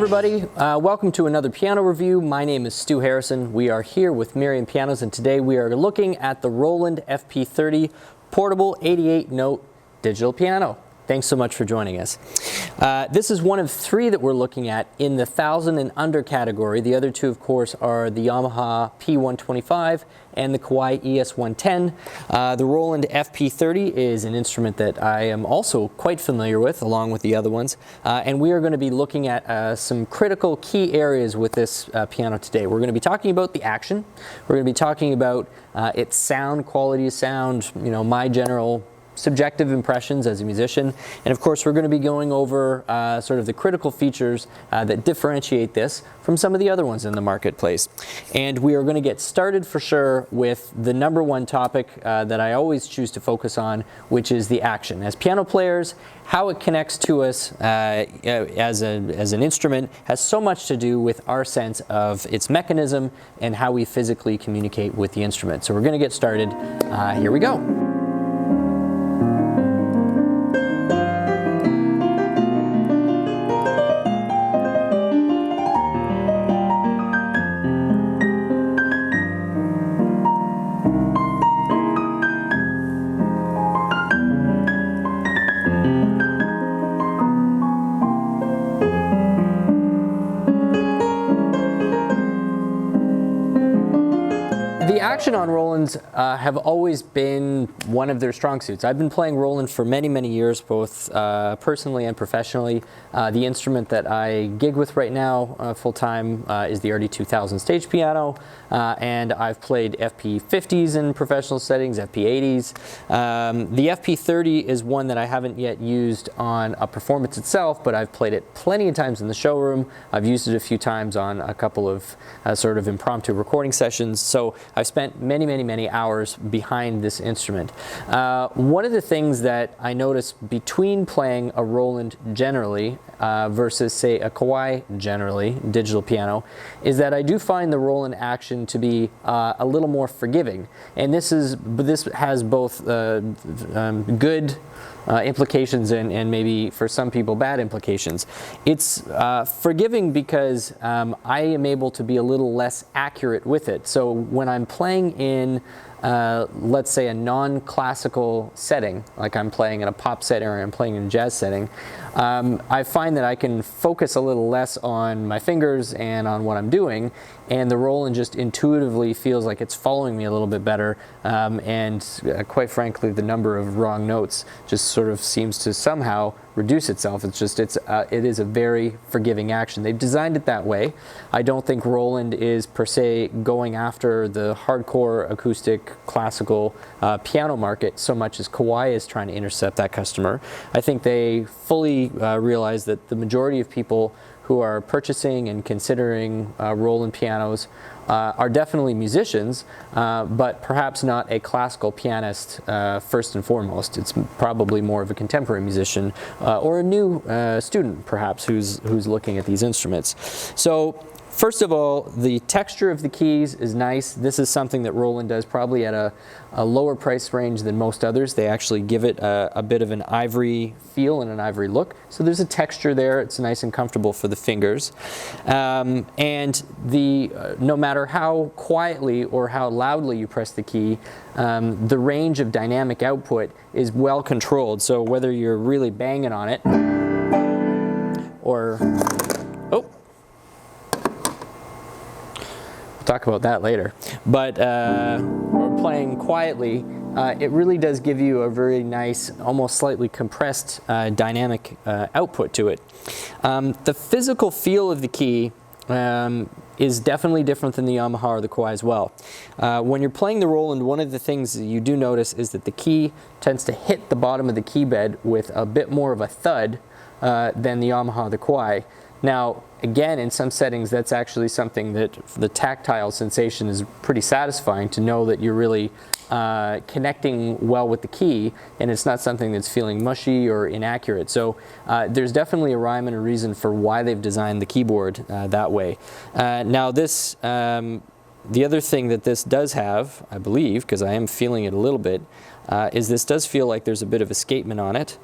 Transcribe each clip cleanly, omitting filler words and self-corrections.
everybody, welcome to another piano review. My name is Stu Harrison. We are here with Merriam Pianos, and today we are looking at the Roland FP-30 Portable 88-Note Digital Piano. Thanks so much for joining us. This is one of three that we're looking at in the 1,000 and under category. The other two, of course, are the Yamaha P-125 and the Kawai ES-110. The Roland FP-30 is an instrument that I am also quite familiar with, along with the other ones. And we are going to be looking at some critical key areas with this piano today. We're going to be talking about the action. We're going to be talking about its sound, quality of sound, my general subjective impressions as a musician, and of course we're going to be going over sort of the critical features that differentiate this from some of the other ones in the marketplace. And we are going to get started for sure with the number one topic that I always choose to focus on, which is the action. As piano players, how it connects to us as an instrument has so much to do with our sense of its mechanism and how we physically communicate with the instrument. So we're going to get started. Here we go. The action on Rolands have always been one of their strong suits. I've been playing Roland for many, many years, both personally and professionally. The instrument that I gig with right now full-time is the RD-2000 stage piano, and I've played FP-50s in professional settings, FP-80s. The FP-30 is one that I haven't yet used on a performance itself, but I've played it plenty of times in the showroom. I've used it a few times on a couple of sort of impromptu recording sessions. So I've spent many, many, many hours behind this instrument. One of the things that I notice between playing a Roland generally versus, say, a Kawai generally, digital piano, is that I do find the Roland action to be a little more forgiving. And this has both good implications and maybe for some people bad implications. It's forgiving because I am able to be a little less accurate with it. So when I'm playing in let's say a non-classical setting, like I'm playing in a pop setting or I'm playing in a jazz setting, I find that I can focus a little less on my fingers and on what I'm doing, and the Roland just intuitively feels like it's following me a little bit better, and quite frankly the number of wrong notes just sort of seems to somehow reduce itself. It is a very forgiving action. They've designed it that way. I don't think Roland is per se going after the hardcore acoustic classical piano market so much as Kawai is trying to intercept that customer. I think they fully realize that the majority of people who are purchasing and considering Roland pianos are definitely musicians, but perhaps not a classical pianist first and foremost. It's probably more of a contemporary musician or a new student perhaps who's looking at these instruments. So first of all, the texture of the keys is nice. This is something that Roland does probably at a lower price range than most others. They actually give it a bit of an ivory feel and an ivory look. So there's a texture there. It's nice and comfortable for the fingers. And no matter how quietly or how loudly you press the key, the range of dynamic output is well controlled. So whether you're really banging on it or talk about that later, but or playing quietly, it really does give you a very nice, almost slightly compressed dynamic output to it. The physical feel of the key is definitely different than the Yamaha or the Kawai as well. When you're playing the Roland, one of the things that you do notice is that the key tends to hit the bottom of the key bed with a bit more of a thud than the Yamaha or the Kawai. Now, again, in some settings, that's actually something that the tactile sensation is pretty satisfying to know that you're really connecting well with the key, and it's not something that's feeling mushy or inaccurate. So there's definitely a rhyme and a reason for why they've designed the keyboard that way. Now this, the other thing that this does have, I believe, because I am feeling it a little bit, is this does feel like there's a bit of escapement on it.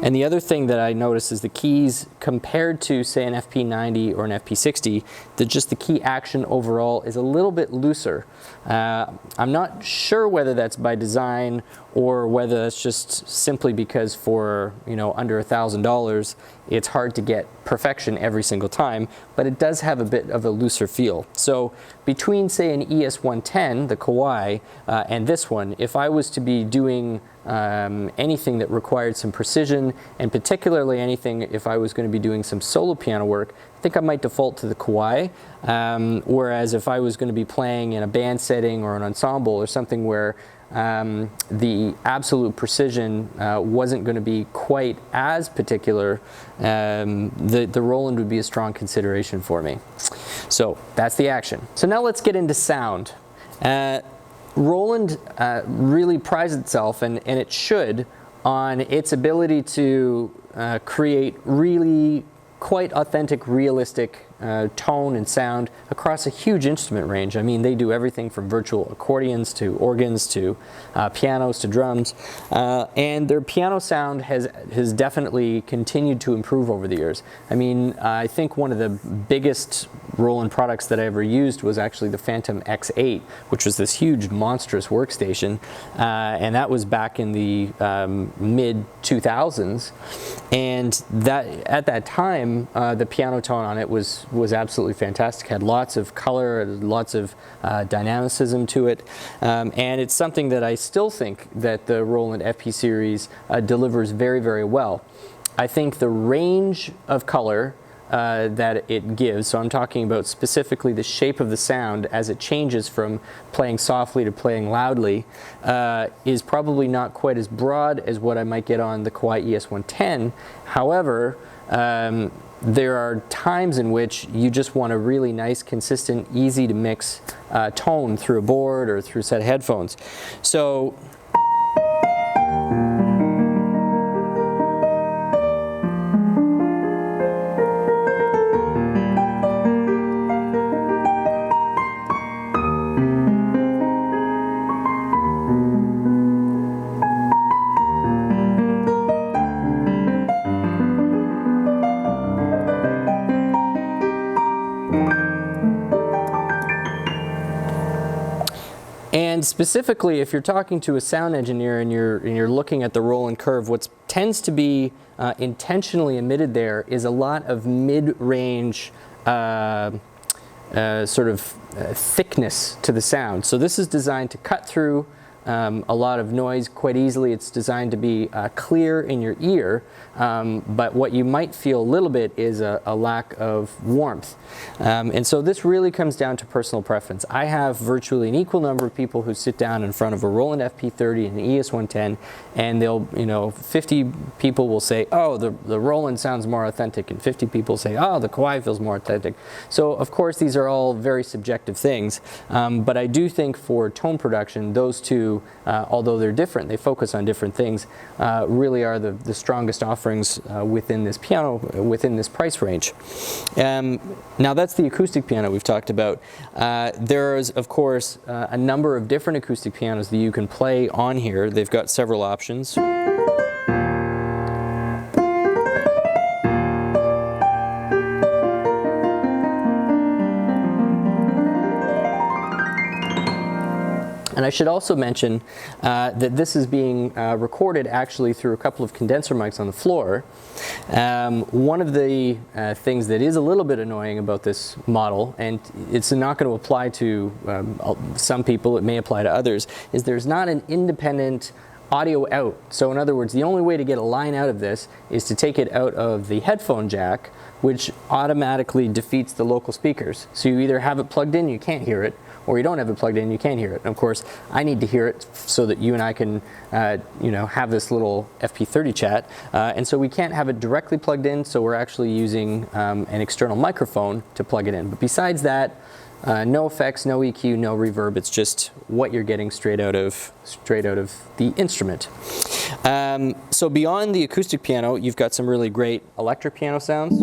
And the other thing that I notice is the keys compared to, say, an FP-90 or an FP-60, just the key action overall is a little bit looser. I'm not sure whether that's by design or whether that's just simply because for, you know, under $1,000, it's hard to get perfection every single time, but it does have a bit of a looser feel. So between, say, an ES-110, the Kawai, and this one, if I was to be doing anything that required some precision, and particularly anything if I was going to be doing some solo piano work, I think I might default to the Kawai. Whereas if I was going to be playing in a band setting or an ensemble or something where the absolute precision wasn't going to be quite as particular, the Roland would be a strong consideration for me. So that's the action. So now let's get into sound. Roland really prides itself, and it should, on its ability to create really quite authentic, realistic tone and sound across a huge instrument range. I mean, they do everything from virtual accordions to organs to pianos to drums, and their piano sound has definitely continued to improve over the years. I mean, I think one of the biggest Roland products that I ever used was actually the Phantom X8, which was this huge, monstrous workstation, and that was back in the mid 2000s. And that at that time, the piano tone on it was absolutely fantastic. Had lots of color, lots of dynamicism to it, and it's something that I still think that the Roland FP series delivers very, very well. I think the range of color that it gives, so I'm talking about specifically the shape of the sound as it changes from playing softly to playing loudly, is probably not quite as broad as what I might get on the Kawai ES-110. However, there are times in which you just want a really nice, consistent, easy to mix tone through a board or through a set of headphones. So and specifically, if you're talking to a sound engineer and you're looking at the Roland curve, what tends to be intentionally omitted there is a lot of mid-range sort of thickness to the sound. So this is designed to cut through a lot of noise quite easily. It's designed to be clear in your ear, but what you might feel a little bit is a lack of warmth. And so this really comes down to personal preference. I have virtually an equal number of people who sit down in front of a Roland FP-30 and an ES-110, and they'll, 50 people will say, oh, the Roland sounds more authentic, and 50 people say, oh, the Kawai feels more authentic. So of course these are all very subjective things, but I do think for tone production, those two, although they're different, they focus on different things, really are the strongest offerings within this piano, within this price range. Now that's the acoustic piano we've talked about. There's, of course, a number of different acoustic pianos that you can play on here. They've got several options. And I should also mention that this is being recorded actually through a couple of condenser mics on the floor. One of the things that is a little bit annoying about this model, and it's not going to apply to some people, it may apply to others, is there's not an independent audio out. So in other words, the only way to get a line out of this is to take it out of the headphone jack, which automatically defeats the local speakers. So you either have it plugged in, you can't hear it, or you don't have it plugged in, you can't hear it. And of course, I need to hear it so that you and I can, have this little FP-30 chat. And so we can't have it directly plugged in, so we're actually using an external microphone to plug it in. But besides that, no effects, no EQ, no reverb. It's just what you're getting straight out of the instrument. So beyond the acoustic piano, you've got some really great electric piano sounds.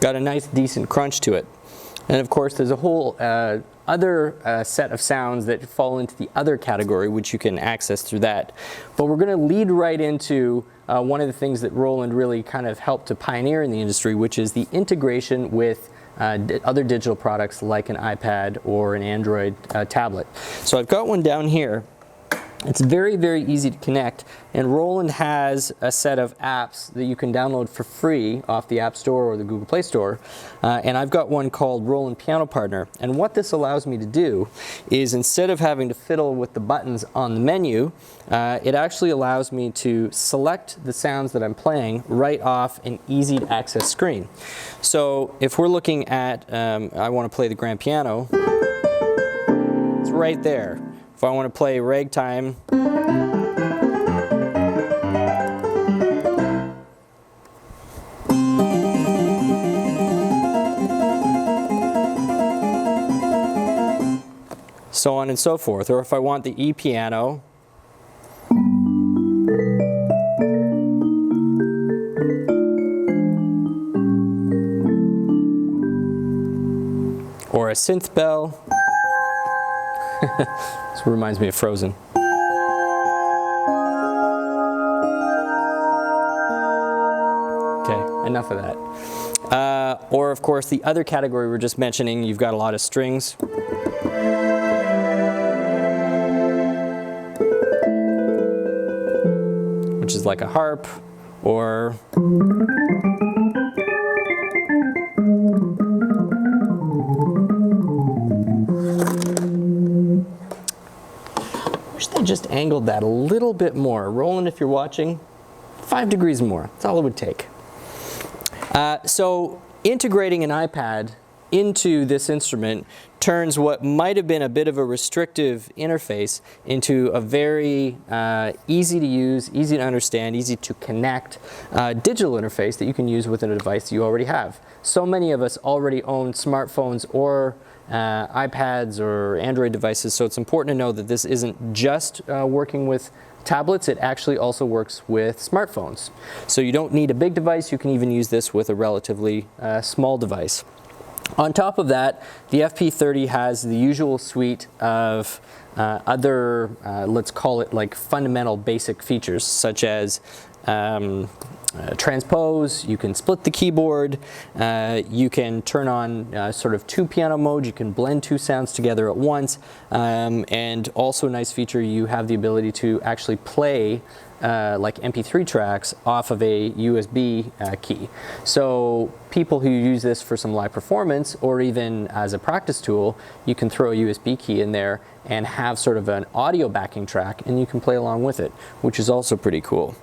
got a nice decent crunch to it. And of course there's a whole other set of sounds that fall into the other category, which you can access through that. But we're going to lead right into one of the things that Roland really kind of helped to pioneer in the industry, which is the integration with other digital products like an iPad or an Android tablet. So I've got one down here. It's very, very easy to connect, and Roland has a set of apps that you can download for free off the App Store or the Google Play Store, and I've got one called Roland Piano Partner. And what this allows me to do is, instead of having to fiddle with the buttons on the menu, it actually allows me to select the sounds that I'm playing right off an easy to access screen. So if we're looking at, I want to play the grand piano, it's right there. If I want to play ragtime, so on and so forth. Or if I want the E piano, or a synth bell. This reminds me of Frozen. Okay, enough of that. Or of course the other category we were just mentioning, you've got a lot of strings. Which is like a harp, or I just angled that a little bit more. Roland, if you're watching, 5 degrees more. That's all it would take. So integrating an iPad into this instrument turns what might have been a bit of a restrictive interface into a very easy to use, easy to understand, easy to connect digital interface that you can use with a device you already have. So many of us already own smartphones or iPads or Android devices, so it's important to know that this isn't just working with tablets, it actually also works with smartphones. So you don't need a big device, you can even use this with a relatively small device. On top of that, the FP-30 has the usual suite of other, let's call it like fundamental basic features, such as transpose, you can split the keyboard, you can turn on sort of 2 piano modes, you can blend 2 sounds together at once, and also a nice feature, you have the ability to actually play like MP3 tracks off of a USB key. So people who use this for some live performance or even as a practice tool, you can throw a USB key in there and have sort of an audio backing track, and you can play along with it, which is also pretty cool.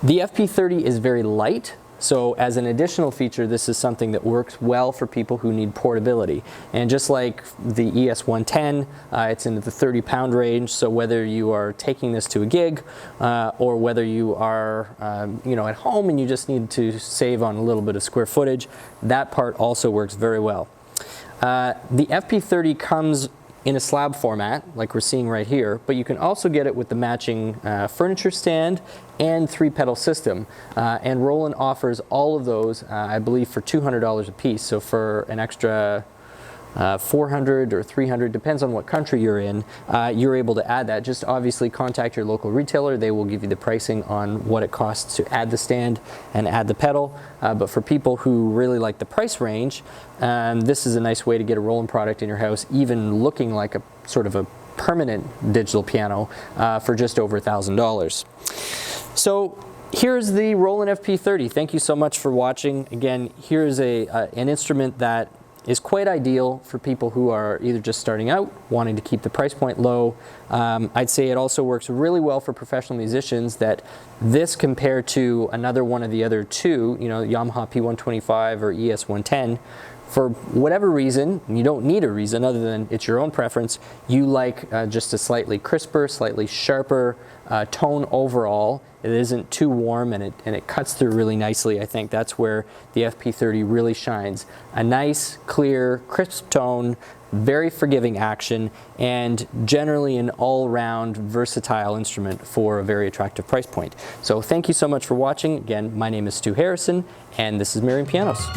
The FP-30 is very light, so as an additional feature, this is something that works well for people who need portability. And just like the ES-110, it's in the 30-pound range, so whether you are taking this to a gig or whether you are at home and you just need to save on a little bit of square footage, that part also works very well. The FP-30 comes in a slab format, like we're seeing right here, but you can also get it with the matching furniture stand and 3-pedal system. And Roland offers all of those, I believe, for $200 a piece. So for an extra $400 or $300, depends on what country you're in, you're able to add that. Just obviously contact your local retailer. They will give you the pricing on what it costs to add the stand and add the pedal. But for people who really like the price range, this is a nice way to get a Roland product in your house, even looking like a sort of a permanent digital piano for just over $1,000. So here's the Roland FP-30. Thank you so much for watching. Again, here's an instrument that is quite ideal for people who are either just starting out, wanting to keep the price point low. I'd say it also works really well for professional musicians, that this compared to another one of the other two, Yamaha P125 or ES-110, for whatever reason, you don't need a reason other than it's your own preference, you like just a slightly crisper, slightly sharper tone overall. It isn't too warm, and it cuts through really nicely. I think that's where the FP-30 really shines. A nice, clear, crisp tone, very forgiving action, and generally an all-round versatile instrument for a very attractive price point. So thank you so much for watching. Again, my name is Stu Harrison, and this is Merriam Pianos.